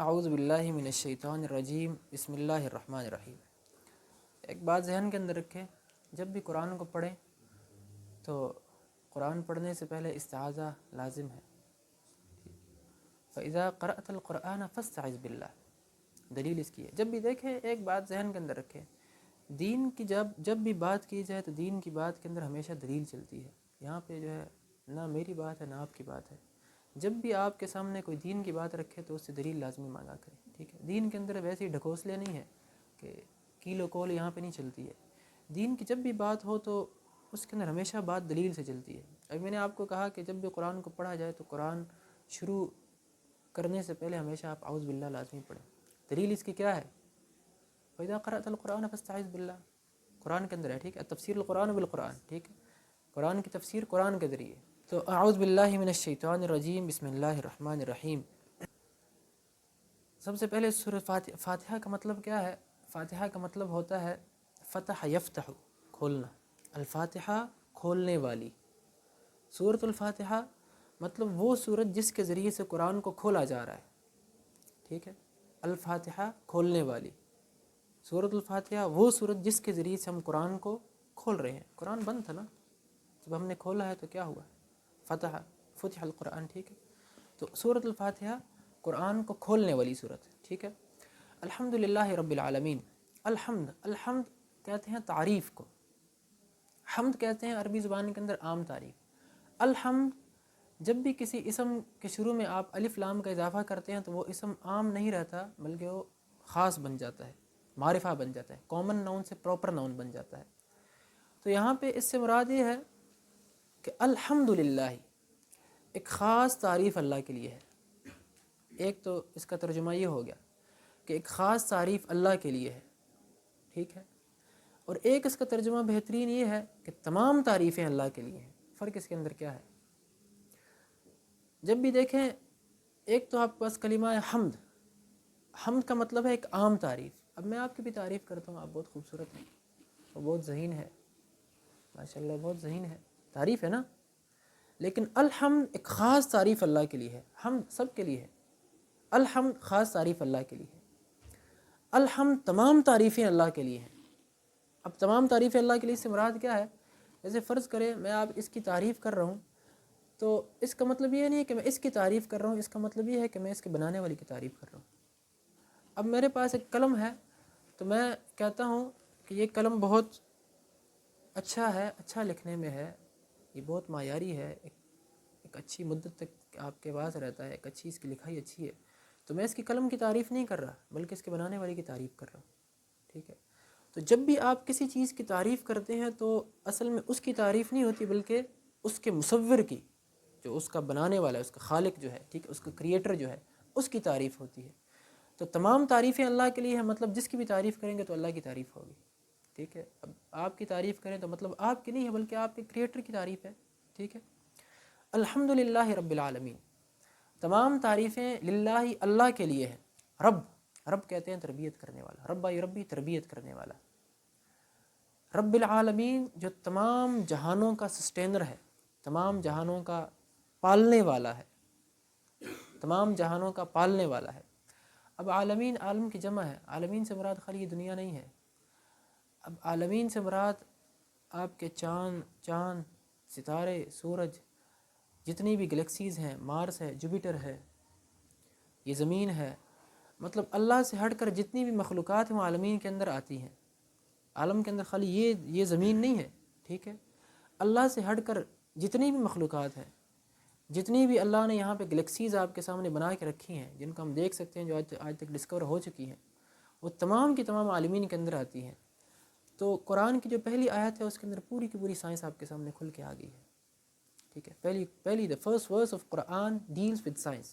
اعوذ باللہ من الشیطان الرجیم بسم اللہ الرحمن الرحیم۔ ایک بات ذہن کے اندر رکھیں، جب بھی قرآن کو پڑھیں تو قرآن پڑھنے سے پہلے استعاذہ لازم ہے۔ فَإِذَا قَرَأْتَ الْقُرْآنَ فَاسْتَعِذْ بِاللَّهِ، دلیل اس کی ہے۔ جب بھی دیکھیں ایک بات ذہن کے اندر رکھیں، دین کی جب بھی بات کی جائے تو دین کی بات کے اندر ہمیشہ دلیل چلتی ہے۔ یہاں پہ جو ہے نہ میری بات ہے نہ آپ کی بات ہے۔ جب بھی آپ کے سامنے کوئی دین کی بات رکھے تو اس سے دلیل لازمی مانگا کریں، ٹھیک ہے۔ دین کے اندر ویسے ہی ڈھکوسلے نہیں ہے کہ کیل و کول یہاں پہ نہیں چلتی ہے۔ دین کی جب بھی بات ہو تو اس کے اندر ہمیشہ بات دلیل سے چلتی ہے۔ ابھی میں نے آپ کو کہا کہ جب بھی قرآن کو پڑھا جائے تو قرآن شروع کرنے سے پہلے ہمیشہ آپ اعوذ باللہ لازمی پڑھیں۔ دلیل اس کی کیا ہے؟ فَإِذَا قَرَأْتَ الْقُرْآنَ فَاسْتَعِذْ بِاللَّهِ، قرآن کے اندر ہے، ٹھیک ہے۔ تفسیر القرآن بالقرآن، ٹھیک ہے۔ قرآن کی تفسیر قرآن کے ذریعے۔ تو اعوذ باللہ من الشیطان الرجیم بسم اللہ الرحمن الرحیم۔ سب سے پہلے سورۃ فاتحہ کا مطلب کیا ہے؟ فاتحہ کا مطلب ہوتا ہے فتح یفتح، کھولنا۔ الفاتحہ کھولنے والی۔ سورۃ الفاتحہ مطلب وہ سورت جس کے ذریعے سے قرآن کو کھولا جا رہا ہے، ٹھیک ہے۔ الفاتحہ کھولنے والی۔ سورۃ الفاتحہ وہ سورت جس کے ذریعے سے ہم قرآن کو کھول رہے ہیں۔ قرآن بند تھا نا، جب ہم نے کھولا ہے تو کیا ہوا؟ فتح القرآن، ٹھیک ہے۔ تو سورۃ الفاتحہ قرآن کو کھولنے والی صورت ہے، ٹھیک ہے۔ الحمدللہ رب العالمین۔ الحمد کہتے ہیں تعریف کو، حمد کہتے ہیں عربی زبان کے اندر عام تعریف۔ الحمد جب بھی کسی اسم کے شروع میں آپ الف لام کا اضافہ کرتے ہیں تو وہ اسم عام نہیں رہتا بلکہ وہ خاص بن جاتا ہے، معرفہ بن جاتا ہے، کامن ناؤن سے پراپر ناؤن بن جاتا ہے۔ تو یہاں پہ اس سے مراد یہ ہے کہ الحمدللہ ایک خاص تعریف اللہ کے لیے ہے۔ ایک تو اس کا ترجمہ یہ ہو گیا کہ ایک خاص تعریف اللہ کے لیے ہے، ٹھیک ہے۔ اور ایک اس کا ترجمہ بہترین یہ ہے کہ تمام تعریفیں اللہ کے لیے ہیں۔ فرق اس کے اندر کیا ہے؟ جب بھی دیکھیں، ایک تو آپ کے پاس کلمہ ہے حمد۔ حمد کا مطلب ہے ایک عام تعریف۔ اب میں آپ کی بھی تعریف کرتا ہوں، آپ بہت خوبصورت ہیں، وہ بہت ذہین ہے، ماشاءاللہ بہت ذہین ہے، تعریف ہے نا۔ لیکن الحمد ایک خاص تعریف اللہ کے لیے ہے، حمد سب کے لیے ہے، الحمد خاص تعریف اللہ کے لیے ہے۔ الحمد تمام تعریفیں اللہ کے لیے ہیں۔ اب تمام تعریفیں اللہ کے لیے سے مراد کیا ہے؟ جیسے فرض کریں میں آپ اس کی تعریف کر رہا ہوں تو اس کا مطلب یہ نہیں ہے کہ میں اس کی تعریف کر رہا ہوں، اس کا مطلب یہ ہے کہ میں اس کے بنانے والی کی تعریف کر رہا ہوں۔ اب میرے پاس ایک قلم ہے تو میں کہتا ہوں کہ یہ قلم بہت اچھا ہے، اچھا لکھنے میں ہے، یہ بہت معیاری ہے، ایک اچھی مدت تک آپ کے پاس رہتا ہے، ایک اچھی اس کی لکھائی اچھی ہے۔ تو میں اس کی قلم کی تعریف نہیں کر رہا بلکہ اس کے بنانے والی کی تعریف کر رہا ہوں، ٹھیک ہے۔ تو جب بھی آپ کسی چیز کی تعریف کرتے ہیں تو اصل میں اس کی تعریف نہیں ہوتی بلکہ اس کے مصور کی، جو اس کا بنانے والا ہے، اس کا خالق جو ہے، ٹھیک ہے، اس کا کریٹر جو ہے، اس کی تعریف ہوتی ہے۔ تو تمام تعریفیں اللہ کے لیے ہیں، مطلب جس کی بھی تعریف کریں گے تو اللہ کی تعریف ہوگی، ٹھیک ہے۔ اب آپ کی تعریف کریں تو مطلب آپ کی نہیں ہے بلکہ آپ کے کریٹر کی تعریف ہے، ٹھیک ہے۔ الحمدللہ رب العالمین، تمام تعریفیں للہ اللہ کے لیے ہیں۔ رب کہتے ہیں تربیت کرنے والا، ربی تربیت کرنے والا۔ رب العالمین جو تمام جہانوں کا سسٹینر ہے، تمام جہانوں کا پالنے والا ہے، تمام جہانوں کا پالنے والا ہے۔ اب عالمین، عالم کی جمع ہے، عالمین سے مراد خالی یہ دنیا نہیں ہے۔ اب عالمین سے مراد آپ کے چاند، ستارے، سورج، جتنی بھی گلیکسیز ہیں، مارس ہے، جوپیٹر ہے، یہ زمین ہے، مطلب اللہ سے ہٹ کر جتنی بھی مخلوقات ہیں وہ عالمین کے اندر آتی ہیں۔ عالم کے اندر خالی یہ زمین نہیں ہے، ٹھیک ہے۔ اللہ سے ہٹ کر جتنی بھی مخلوقات ہیں، جتنی بھی اللہ نے یہاں پہ گلیکسیز آپ کے سامنے بنا کے رکھی ہیں، جن کو ہم دیکھ سکتے ہیں، جو آج تک ڈسکور ہو چکی ہیں، وہ تمام کی تمام عالمین کے اندر آتی ہیں۔ تو قرآن کی جو پہلی آیت ہے اس کے اندر پوری کی پوری سائنس آپ کے سامنے کھل کے آ گئی ہے، ٹھیک ہے۔ پہلی the first verse of Quran deals with science،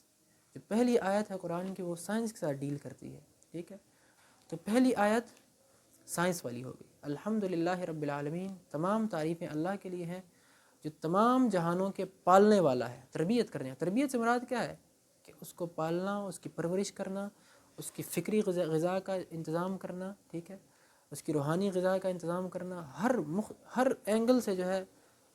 جو پہلی آیت ہے قرآن کی وہ سائنس کے ساتھ ڈیل کرتی ہے، ٹھیک ہے۔ تو پہلی آیت سائنس والی ہوگی، الحمدللہ رب العالمین، تمام تعریفیں اللہ کے لیے ہیں جو تمام جہانوں کے پالنے والا ہے، تربیت کرنے۔ تربیت سے مراد کیا ہے؟ کہ اس کو پالنا، اس کی پرورش کرنا، اس کی فکری غذا کا انتظام کرنا، ٹھیک ہے، اس کی روحانی غذا کا انتظام کرنا، ہر اینگل سے جو ہے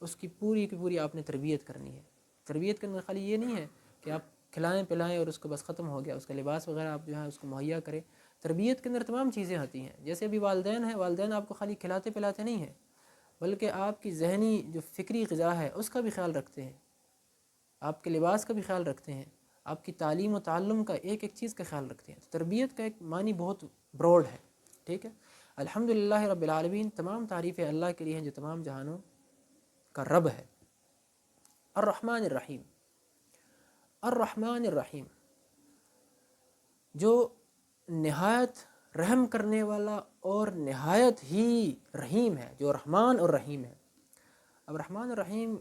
اس کی پوری کی پوری آپ نے تربیت کرنی ہے۔ تربیت کے اندر خالی یہ نہیں ہے کہ آپ کھلائیں پلائیں اور اس کو بس ختم ہو گیا، اس کا لباس وغیرہ آپ جو ہے اس کو مہیا کریں۔ تربیت کے اندر تمام چیزیں آتی ہیں، جیسے ابھی والدین ہیں، والدین آپ کو خالی کھلاتے پلاتے نہیں ہیں، بلکہ آپ کی ذہنی جو فکری غذا ہے اس کا بھی خیال رکھتے ہیں، آپ کے لباس کا بھی خیال رکھتے ہیں، آپ کی تعلیم و تعلم کا ایک ایک چیز کا خیال رکھتے ہیں۔ تربیت کا ایک معنی بہت براڈ ہے، ٹھیک ہے۔ الحمدللہ رب العالمین، تمام تعریفیں اللہ کے لیے ہیں جو تمام جہانوں کا رب ہے۔ الرحمن الرحیم، الرحمن الرحیم، جو نہایت رحم کرنے والا اور نہایت ہی رحیم ہے، جو رحمان اور رحیم ہے۔ اب رحمان اور رحیم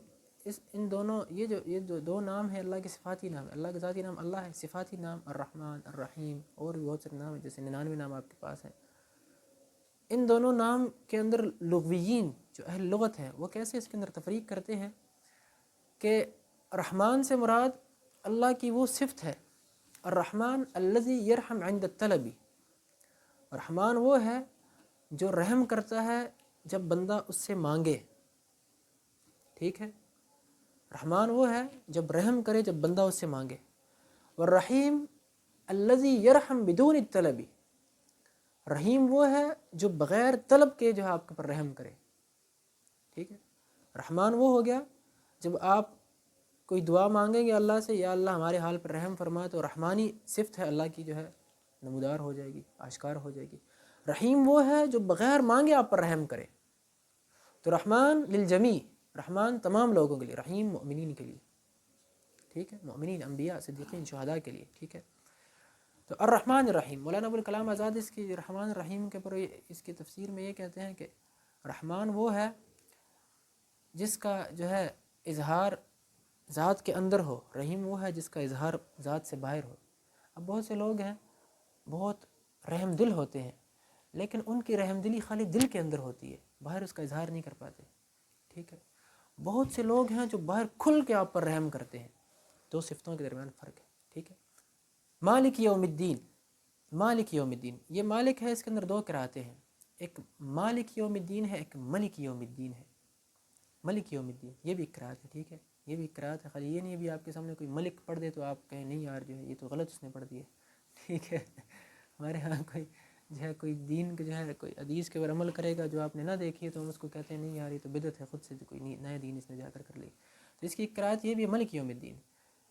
ان دونوں یہ جو دو نام ہیں اللہ کے صفاتی نام ہے۔ اللہ کا ذاتی نام اللہ ہے، صفاتی نام الرحمن الرحیم، اور بھی بہت سے نام ہیں، جیسے 99 نام آپ کے پاس ہیں۔ ان دونوں نام کے اندر لغویین جو اہل لغت ہیں وہ کیسے اس کے اندر تفریق کرتے ہیں کہ رحمان سے مراد اللہ کی وہ صفت ہے، الرحمن الذی یرحم عند الطلب، رحمان وہ ہے جو رحم کرتا ہے جب بندہ اس سے مانگے، ٹھیک ہے۔ رحمان وہ ہے جب رحم کرے جب بندہ اس سے مانگے۔ والرحیم الذی یرحم بدون الطلب، رحیم وہ ہے جو بغیر طلب کے جو ہے آپ کے پر رحم کرے، ٹھیک ہے۔ رحمان وہ ہو گیا جب آپ کوئی دعا مانگیں گے اللہ سے، یا اللہ ہمارے حال پر رحم فرما، تو رحمانی صفت ہے اللہ کی جو ہے نمودار ہو جائے گی، آشکار ہو جائے گی۔ رحیم وہ ہے جو بغیر مانگے آپ پر رحم کرے، تو رحمان للجمیع، رحمان تمام لوگوں کے لیے، رحیم مؤمنین کے لیے، ٹھیک ہے، مؤمنین، انبیاء، صدیقین، شہداء کے لیے، ٹھیک ہے۔ تو الرحمن الرحیم، مولانا ابوالکلام آزاد اس کی رحمان الرحیم کے پر اس کی تفسیر میں یہ کہتے ہیں کہ رحمان وہ ہے جس کا جو ہے اظہار ذات کے اندر ہو، رحیم وہ ہے جس کا اظہار ذات سے باہر ہو۔ اب بہت سے لوگ ہیں بہت رحم دل ہوتے ہیں، لیکن ان کی رحم دلی خالی دل کے اندر ہوتی ہے، باہر اس کا اظہار نہیں کر پاتے، ٹھیک ہے۔ بہت سے لوگ ہیں جو باہر کھل کے آپ پر رحم کرتے ہیں، دو صفتوں کے درمیان فرق ہے، ٹھیک ہے۔ مالک یوم الدین، مالک یوم الدین، یہ مالک ہے، اس کے اندر دو قراءتیں ہیں، ایک مالک یوم الدین ہے، ایک ملک یوم الدین ہے۔ ملک یوم الدین یہ بھی قراءت ہے، ٹھیک ہے، یہ بھی قراءت ہے، خالی یہ نہیں بھی آپ کے سامنے کوئی ملک پڑھ دے تو آپ کہیں نہیں یار جو ہے یہ تو غلط اس نے پڑھ دی ہے، ٹھیک ہے۔ ہمارے ہاں کوئی جو ہے کوئی دین کے جو ہے کوئی حدیث کے اوپر عمل کرے گا جو آپ نے نہ دیکھی ہے تو ہم اس کو کہتے ہیں نہیں یار یہ تو بدعت ہے، خود سے کوئی نیا دین اس نے جا کر لی۔ تو اس کی ایک قراءت یہ بھی ہے ملک یوم الدین۔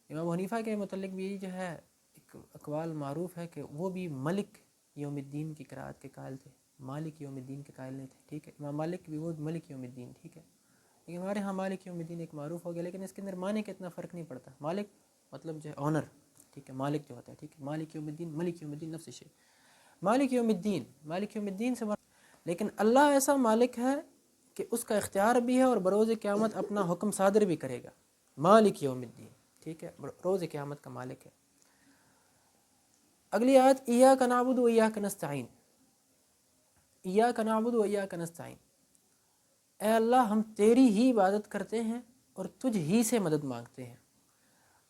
امام حنیفہ کے متعلق بھی جو ہے ایک اقوال معروف ہے کہ وہ بھی ملک یوم الدین کی قراءت کے قائل تھے، مالک یوم الدین کے قائل نہیں تھے، ٹھیک ہے۔ امام مالک بھی وہ ملک یوم الدین، ٹھیک ہے۔ لیکن ہمارے ہاں مالک یوم الدین ایک معروف ہو گیا، لیکن اس کے اندر معنی کا اتنا فرق نہیں پڑتا۔ مالک مطلب جو ہے آنر، ٹھیک ہے، مالک جو ہوتا ہے، ٹھیک ہے، مالک یوم الدین، ملک یوم الدین نفس شے، مالک یوم الدین، مالک یوم الدین سے لیکن اللہ ایسا مالک ہے کہ اس کا اختیار بھی ہے اور بروز قیامت اپنا حکم صادر بھی کرے گا، مالک یوم الدین، ٹھیک ہے، روز قیامت کا مالک ہے۔ اگلی آیت ایاک نعبد و ایاک نستعین، ایاک نعبد و ایاک نستعین، اے اللہ ہم تیری ہی عبادت کرتے ہیں اور تجھ ہی سے مدد مانگتے ہیں۔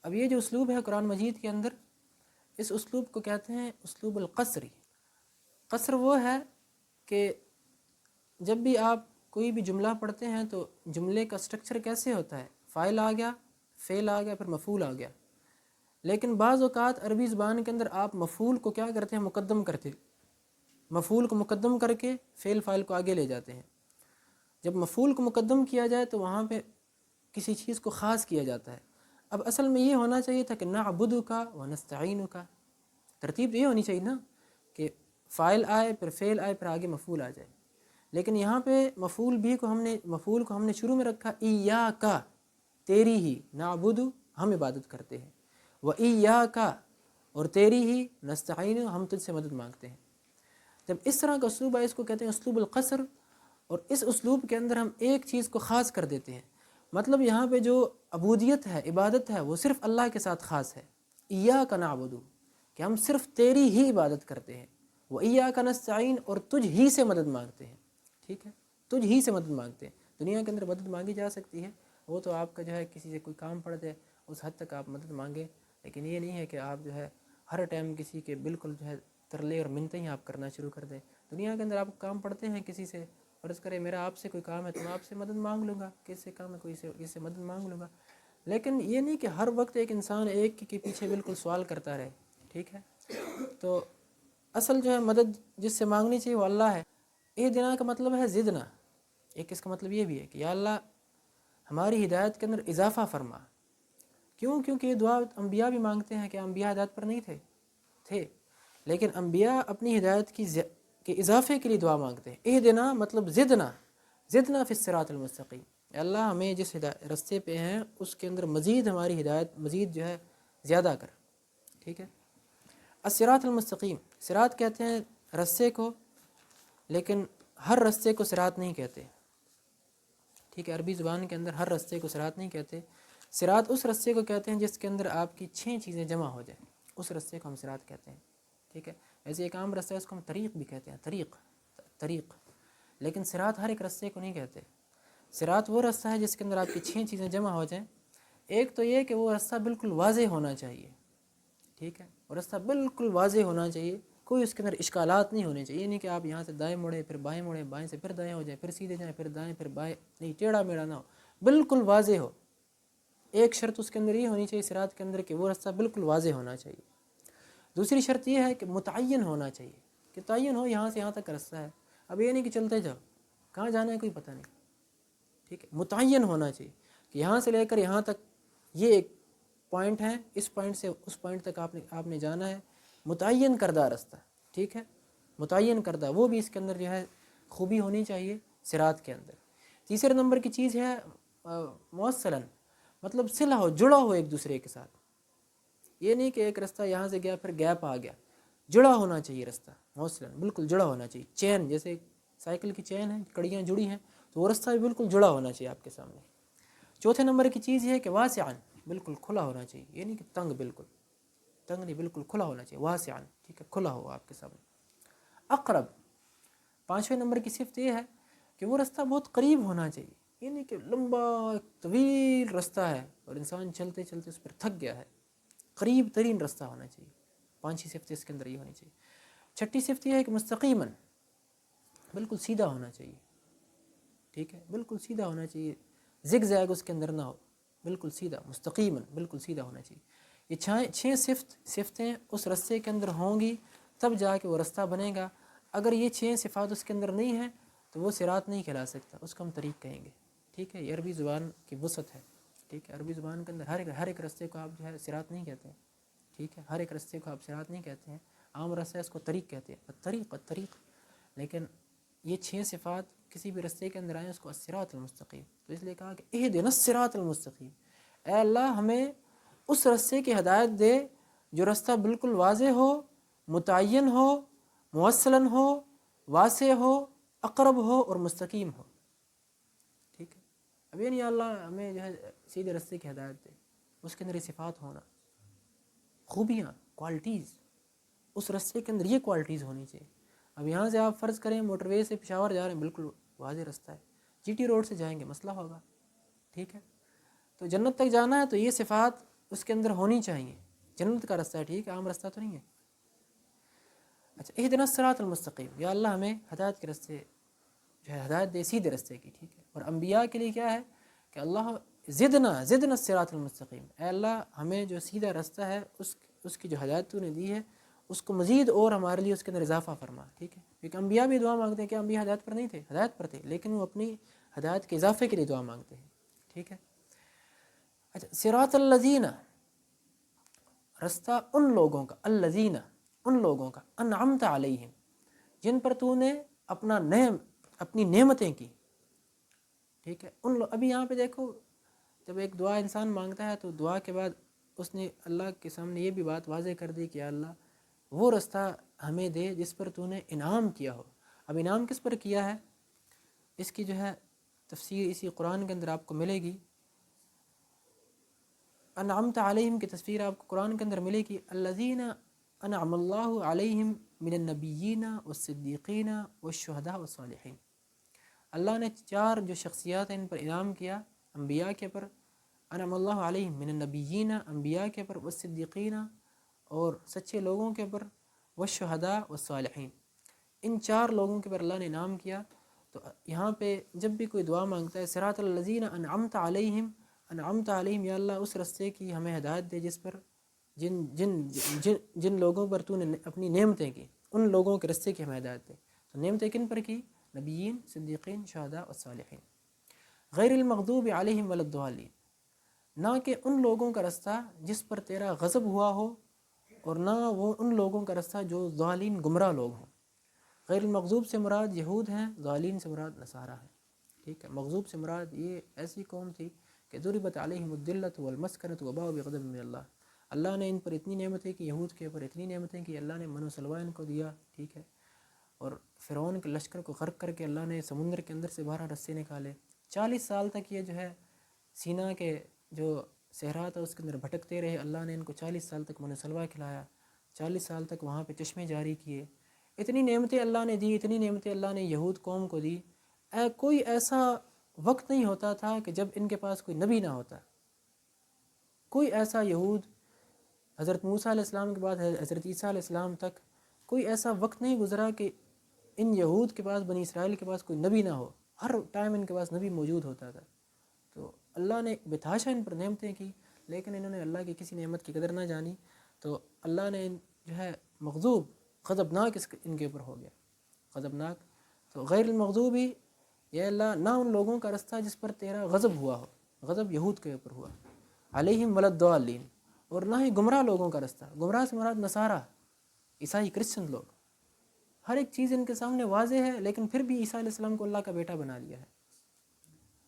اب یہ جو اسلوب ہے قرآن مجید کے اندر، اس اسلوب کو کہتے ہیں اسلوب القصری۔ قصر وہ ہے کہ جب بھی آپ کوئی بھی جملہ پڑھتے ہیں تو جملے کا سٹرکچر کیسے ہوتا ہے، فاعل آ گیا، فعل آ گیا، پھر مفعول آ گیا، لیکن بعض اوقات عربی زبان کے اندر آپ مفعول کو کیا کرتے ہیں، مقدم کرتے، مفعول کو مقدم کر کے فعل فاعل کو آگے لے جاتے ہیں۔ جب مفعول کو مقدم کیا جائے تو وہاں پہ کسی چیز کو خاص کیا جاتا ہے۔ اب اصل میں یہ ہونا چاہیے تھا کہ نعبد کا و نستعین کا، ترتیب یہ ہونی چاہیے نا کہ فاعل آئے پھر فعل آئے پھر آگے مفعول آ جائے، لیکن یہاں پہ مفعول کو ہم نے شروع میں رکھا ایاکا، تیری ہی، نعبد ہم عبادت کرتے ہیں، و ایاکا اور تیری ہی، نستعین ہم تجھ سے مدد مانگتے ہیں۔ جب اس طرح کا اسلوب ہے اس کو کہتے ہیں اسلوب القصر، اور اس اسلوب کے اندر ہم ایک چیز کو خاص کر دیتے ہیں، مطلب یہاں پہ جو عبودیت ہے، عبادت ہے، وہ صرف اللہ کے ساتھ خاص ہے، ایاک نعبد، کہ ہم صرف تیری ہی عبادت کرتے ہیں، و ایاک نستعین اور تجھ ہی سے مدد مانگتے ہیں، ٹھیک ہے، تجھ ہی سے مدد مانگتے ہیں۔ دنیا کے اندر مدد مانگی جا سکتی ہے، وہ تو آپ کا جو ہے کسی سے کوئی کام پڑ جائے اس حد تک آپ مدد مانگیں، لیکن یہ نہیں ہے کہ آپ جو ہے ہر ٹائم کسی کے بالکل جو ہے ترلے اور منتیں ہی آپ کرنا شروع کر دیں۔ دنیا کے اندر آپ کام پڑتے ہیں کسی سے، فرض کرے میرا آپ سے کوئی کام ہے تو میں آپ سے مدد مانگ لوں گا، کس سے کام ہے کوئی سے، اس سے مدد مانگ لوں گا، لیکن یہ نہیں کہ ہر وقت ایک انسان ایک کے پیچھے بالکل سوال کرتا رہے، ٹھیک ہے. تو اصل جو ہے مدد جس سے مانگنی چاہیے وہ اللہ ہے. اہدنا کا مطلب ہے زدنا. ایک اس کا مطلب یہ بھی ہے کہ یا اللہ ہماری ہدایت کے اندر اضافہ فرما. کیونکہ یہ دعا انبیاء بھی مانگتے ہیں. کہ انبیاء ہدایت پر نہیں تھے لیکن انبیاء اپنی ہدایت کے اضافے کے لیے دعا مانگتے ہیں. اہدنا مطلب زدنا فی الصراط المستقیم. اللہ ہمیں جس رستے پہ ہیں اس کے اندر مزید ہماری ہدایت مزید جو ہے زیادہ کر. ٹھیک ہے. الصراط المستقیم، صراط کہتے ہیں رستے کو، لیکن ہر رستے کو صراط نہیں کہتے. ٹھیک ہے. عربی زبان کے اندر ہر رستے کو صراط نہیں کہتے. صراط اس رستے کو کہتے ہیں جس کے اندر آپ کی 6 چیزیں جمع ہو جائیں، اس رستے کو ہم صراط کہتے ہیں. ٹھیک ہے. ایسے ایک عام رستہ ہے اس کو ہم طریق بھی کہتے ہیں، طریق. لیکن صراط ہر ایک رستے کو نہیں کہتے. صراط وہ رستہ ہے جس کے اندر آپ کی 6 چیزیں جمع ہو جائیں. ایک تو یہ کہ وہ رستہ بالکل واضح ہونا چاہیے. ٹھیک ہے. اور رستہ بالکل واضح ہونا چاہیے، کوئی اس کے اندر اشکالات نہیں ہونے چاہیے. یہ نہیں کہ آپ یہاں سے دائیں مڑیں پھر بائیں مڑیں، بائیں سے پھر دائیں ہو جائیں، پھر سیدھے جائیں، پھر دائیں، پھر بائیں. نہیں، ٹیڑھا میڑھا نہ ہو، بالکل واضح ہو. ایک شرط اس کے اندر یہ ہونی چاہیے صراط کے اندر کہ وہ رستہ بالکل واضح ہونا چاہیے. دوسری شرط یہ ہے کہ متعین ہونا چاہیے، کہ تعین ہو یہاں سے یہاں تک رستہ ہے. اب یہ نہیں کہ چلتے جاؤ، کہاں جانا ہے کوئی پتہ نہیں. ٹھیک ہے. متعین ہونا چاہیے کہ یہاں سے لے کر یہاں تک یہ ایک پوائنٹ ہے، اس پوائنٹ سے اس پوائنٹ تک آپ نے جانا ہے. متعین کردہ رستہ. ٹھیک ہے. متعین کردہ، وہ بھی اس کے اندر جو ہے خوبی ہونی چاہیے صراط کے اندر. تیسرے نمبر کی چیز ہے موصلاً، مطلب صلہ ہو، جڑا ہو ایک دوسرے کے ساتھ. یہ نہیں کہ ایک رستہ یہاں سے گیا پھر گیپ آ گیا. جڑا ہونا چاہیے رستہ، موصلاً بالکل جڑا ہونا چاہیے. چین جیسے سائیکل کی چین ہے، کڑیاں جڑی ہیں، تو وہ رستہ بھی بالکل جڑا ہونا چاہیے آپ کے سامنے. چوتھے نمبر کی چیز یہ ہے کہ واسعاً، بالکل کھلا ہونا چاہیے. یہ نہیں کہ تنگ نہیں، بالکل کھلا ہونا چاہیے. واسعاً، ٹھیک ہے، کھلا ہو آپ کے سامنے. اقرب، پانچویں نمبر کی صفت یہ ہے کہ وہ رستہ بہت قریب ہونا چاہیے. یہ نہیں کہ لمبا طویل رستہ ہے اور انسان چلتے چلتے اس پر تھک گیا ہے. قریب ترین رستہ ہونا چاہیے. 5 صفتیں اس کے اندر یہ ہونی چاہیے. چھٹی صفت یہ ہے کہ مستقیماً، بالکل سیدھا ہونا چاہیے. ٹھیک ہے. بالکل سیدھا ہونا چاہیے، زگ زیگ اس کے اندر نہ ہو، بالکل سیدھا. مستقیماً، بالکل سیدھا ہونا چاہیے. یہ 6 صفتیں اس رستے کے اندر ہوں گی تب جا کے وہ رستہ بنے گا. اگر یہ 6 صفات اس کے اندر نہیں ہیں تو وہ صراط نہیں کہلا سکتا، اس کو ہم طریق کہیں گے. ٹھیک ہے. یہ عربی زبان کی وسعت ہے. ٹھیک ہے. عربی زبان کے اندر ہر ایک رستے کو آپ جو ہے صراط نہیں کہتے ہیں. ٹھیک ہے. ہر ایک رستے کو آپ صراط نہیں کہتے ہیں. عام رستہ اس کو طریق کہتے ہیں، الطریق. لیکن یہ 6 صفات کسی بھی رستے کے اندر آئیں اس کو الصراط المستقیم. تو اس لیے کہا کہ اہدنا الصراط المستقیم، اے اللہ ہمیں اس رستے کی ہدایت دے جو رستہ بالکل واضح ہو، متعین ہو، موصلاً ہو، واسع ہو، اقرب ہو اور مستقیم ہو. ٹھیک ہے. اب یہ نہیں اللہ ہمیں جو ہے سیدھے رستے کی ہدایت دے، اس کے اندر یہ صفات ہونا، خوبیاں، کوالٹیز، اس رستے کے اندر یہ کوالٹیز ہونی چاہیے. اب یہاں سے آپ فرض کریں موٹر وے سے پشاور جا رہے ہیں، بالکل واضح رستہ ہے. جی ٹی روڈ سے جائیں گے مسئلہ ہوگا. ٹھیک ہے. تو جنت تک جانا ہے تو یہ صفات اس کے اندر ہونی چاہیے. جنت کا رستہ ہے، ٹھیک ہے، عام رستہ تو نہیں ہے. اچھا، اہدنا الصراط المستقیم، یا اللہ ہمیں ہدایت کے رستے جو ہے ہدایت دے، سیدھے رستے کی. ٹھیک ہے. اور انبیاء کے لیے کیا ہے کہ اللہ زدنا الصراط المستقیم، اے اللہ ہمیں جو سیدھا رستہ ہے اس کی جو ہدایت تو نے دی ہے اس کو مزید اور ہمارے لیے اس کے اندر اضافہ فرما. ٹھیک ہے. کیونکہ انبیاء بھی دعا مانگتے ہیں کہ انبیاء ہدایت پر نہیں تھے، ہدایت پر تھے، لیکن وہ اپنی ہدایت کے اضافے کے لیے دعا مانگتے ہیں. ٹھیک ہے. اچھا، صراط الذین، رستہ ان لوگوں کا، الذین ان لوگوں کا، انعمت علیہم، جن پر تو نے اپنی نعمتیں کی. ٹھیک ہے. ابھی یہاں پہ دیکھو، جب ایک دعا انسان مانگتا ہے تو دعا کے بعد اس نے اللہ کے سامنے یہ بھی بات واضح کر دی کہ یا اللہ وہ رستہ ہمیں دے جس پر تو نے انعام کیا ہو. اب انعام کس پر کیا ہے، اس کی جو ہے تفسیر اسی قرآن کے اندر آپ کو ملے گی. انعمت علیہم کی تفسیر آپ کو قرآن کے اندر ملے گی، الذین انعم اللہ علیہم من النبیین والصدیقین والشہداء والصالحین. اللہ نے 4 جو شخصیات ہیں ان پر انعام کیا، انبیاء کے پر، انعم اللہ علیہم من النبیین، انبیاء کے پر، والصدیقین اور سچے لوگوں کے پر، والشہداء والصالحین. ان 4 لوگوں کے پر اللہ نے انعام کیا. تو یہاں پہ جب بھی کوئی دعا مانگتا ہے صراط الذین انعمت علیہم، انعمت علیہم، یا اللہ اس رستے کی ہمیں ہدایت دے جس پر جن جن جن جن لوگوں پر تو نے اپنی نعمتیں کی، ان لوگوں کے رستے کی ہمیں ہدایت دے۔ تو نعمتیں کن پر کی؟ نبیین، صدیقین، شہداء اور صالحین۔ غیر المغضوب علیہم ولا الضالین، نہ کہ ان لوگوں کا رستہ جس پر تیرا غضب ہوا ہو، اور نہ وہ ان لوگوں کا رستہ جو ضالین گمراہ لوگ ہوں۔ غیر المغضوب سے مراد یہود ہیں، ضالین سے مراد نصارہ ہیں، ٹھیک ہے۔ مغضوب سے مراد یہ ایسی قوم تھی کہ ضربت علیہم الذلۃ والمسکنۃ وباؤوا بغضب من اللہ، اللہ نے ان پر اتنی نعمتیں کی، یہود کے اوپر اتنی نعمتیں کی، اللہ نے من و سلوہ ان کو دیا، ٹھیک ہے۔ اور فرعون کے لشکر کو غرق کر کے اللہ نے سمندر کے اندر سے 12 رستے نکالے۔ 40 سال تک یہ جو ہے سینا کے جو صحرا تھا اس کے اندر بھٹکتے رہے، اللہ نے ان کو 40 سال تک من و سلوہ کھلایا، 40 سال تک وہاں پہ چشمے جاری کیے۔ اتنی نعمتیں اللہ نے دی، اتنی نعمتیں اللہ نے یہود قوم کو دی، کوئی ایسا وقت نہیں ہوتا تھا کہ جب ان کے پاس کوئی نبی نہ ہوتا۔ کوئی ایسا یہود حضرت موسیٰ علیہ السلام کے بعد حضرت عیسیٰ علیہ السلام تک کوئی ایسا وقت نہیں گزرا کہ ان یہود کے پاس، بنی اسرائیل کے پاس کوئی نبی نہ ہو، ہر ٹائم ان کے پاس نبی موجود ہوتا تھا۔ تو اللہ نے بتحاشا ان پر نعمتیں کی، لیکن انہوں نے اللہ کی کسی نعمت کی قدر نہ جانی، تو اللہ نے جو ہے مغضوب، غضبناک ان کے اوپر ہو گیا، غضبناک۔ تو غیر المغضوب ہی، یا اللہ نہ ان لوگوں کا رستہ جس پر تیرا غضب ہوا ہو، غضب یہود کے اوپر ہوا، علیہم ولا الضالین، اور نہ ہی گمراہ لوگوں کا رستہ۔ گمراہ سے مراد نصارہ، عیسائی، کرسچن لوگ۔ ہر ایک چیز ان کے سامنے واضح ہے، لیکن پھر بھی عیسیٰ علیہ السلام کو اللہ کا بیٹا بنا لیا ہے،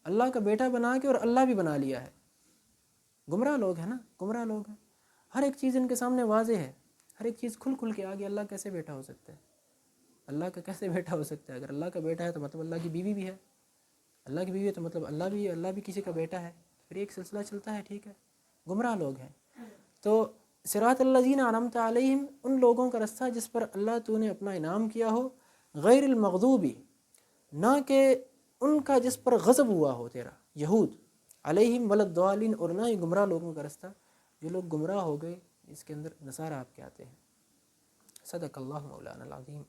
اللہ کا بیٹا بنا کے، اور اللہ بھی بنا لیا ہے۔ گمراہ لوگ ہیں نا، گمراہ لوگ ہیں۔ ہر ایک چیز ان کے سامنے واضح ہے، ہر ایک چیز کھل کے آگے، اللہ کیسے بیٹا ہو سکتا ہے؟ اللہ کا کیسے بیٹا ہو سکتا ہے؟ اگر اللہ کا بیٹا ہے تو مطلب اللہ کی بیوی بھی ہے، اللہ کی بیوی ہے تو مطلب اللہ بھی کسی کا بیٹا ہے، پھر ایک سلسلہ چلتا ہے، ٹھیک ہے۔ گمراہ لوگ ہیں۔ تو صراط الذین انعمت علیہم، ان لوگوں کا رستہ جس پر اللہ تو نے اپنا انعام کیا ہو، غیر المغضوبی، نہ کہ ان کا جس پر غضب ہوا ہو تیرا، یہود، علیہم ولا الضالین، اور نہ ہی گمراہ لوگوں کا رستہ جو لوگ گمراہ ہو گئے، اس کے اندر نصارہ آپ کے آتے ہیں۔ صدق اللہ مولانا العظیم۔